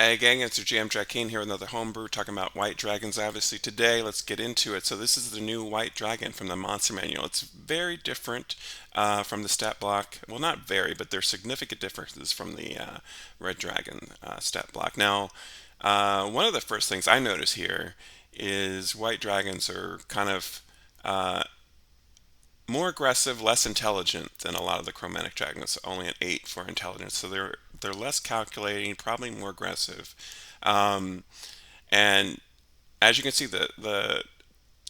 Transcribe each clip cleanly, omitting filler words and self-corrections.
Hey gang, it's your GM Drakeen here with another homebrew talking about white dragons. Obviously today, let's get into it. So this is the new white dragon from the monster manual. It's very different from the stat block. Well, not very, but there's significant differences from the red dragon stat block. Now, one of the first things I notice here is white dragons are kind of more aggressive, less intelligent than a lot of the chromatic dragons. Only an 8 for intelligence, so they're less calculating, probably more aggressive. Um, and as you can see, the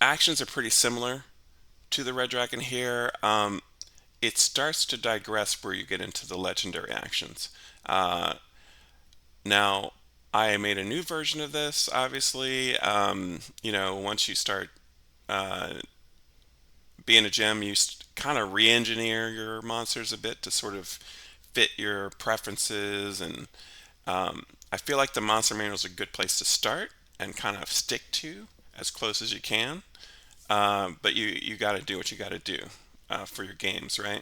actions are pretty similar to the red dragon here. It starts to digress where you get into the legendary actions. Uh, Now, I made a new version of this. Obviously, once you start uh, being a gem, you kind of re-engineer your monsters a bit to sort of fit your preferences, and I feel like the monster manual is a good place to start and kind of stick to as close as you can. But you got to do what you got to do for your games, right?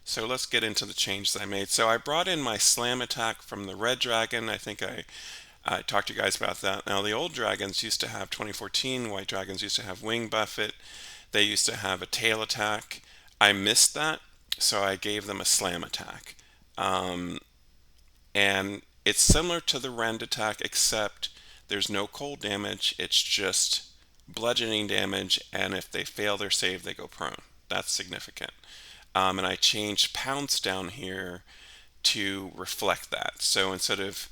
So let's get into the changes I made. So I brought in my slam attack from the red dragon. I think I talked to you guys about that. Now the old dragons used to have 2014. White dragons used to have wing buffet. They used to have a tail attack. I missed that, so I gave them a slam attack. Um, and it's similar to the rend attack, except there's no cold damage. It's just bludgeoning damage, and if they fail their save, they go prone. That's significant. And I changed pounce down here to reflect that. So instead of,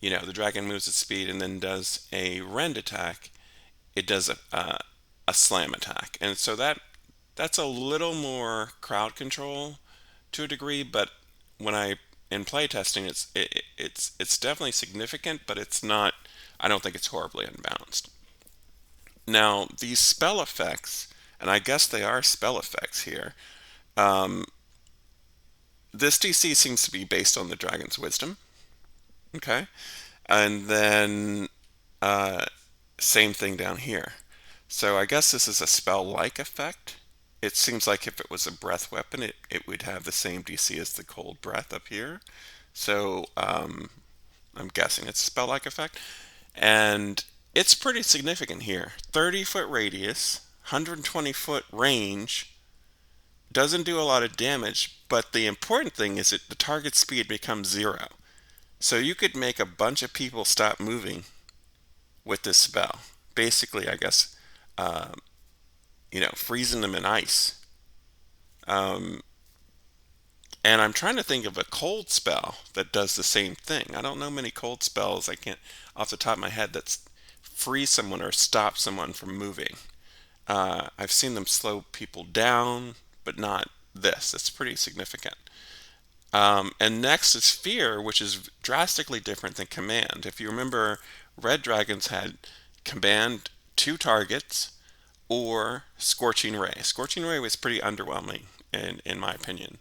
the dragon moves at speed and then does a rend attack, it does a slam attack. And so that's a little more crowd control to a degree, but when I in playtesting, it's definitely significant, but it's not. I don't think it's horribly unbalanced. Now these spell effects, and I guess they are spell effects here. Um, this DC seems to be based on the dragon's wisdom. Okay, and then uh, same thing down here. So I guess this is a spell-like effect. It seems like if it was a breath weapon, it would have the same DC as the cold breath up here. So I'm guessing it's a spell-like effect. And it's pretty significant here. 30-foot radius, 120-foot range, doesn't do a lot of damage, but the important thing is that the target speed becomes 0. So you could make a bunch of people stop moving with this spell. Basically, I guess, uh, freezing them in ice. Um, and I'm trying to think of a cold spell that does the same thing. I don't know many cold spells. I can't, off the top of my head, that's freeze someone or stop someone from moving. I've seen them slow people down, but not this. It's pretty significant. And next is fear, which is drastically different than command. If you remember, red dragons had command 2 targets or Scorching Ray. Scorching Ray was pretty underwhelming in my opinion.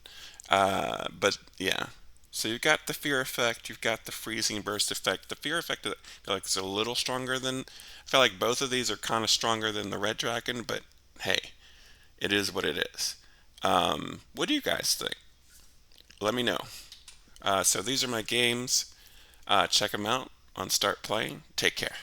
But yeah, so you've got the fear effect, you've got the freezing burst effect. The fear effect, I feel like is a little stronger than. I feel like both of these are kind of stronger than the red dragon, but hey, it is what it is. What do you guys think? Let me know. So these are my games. Check them out on Start Playing. Take care.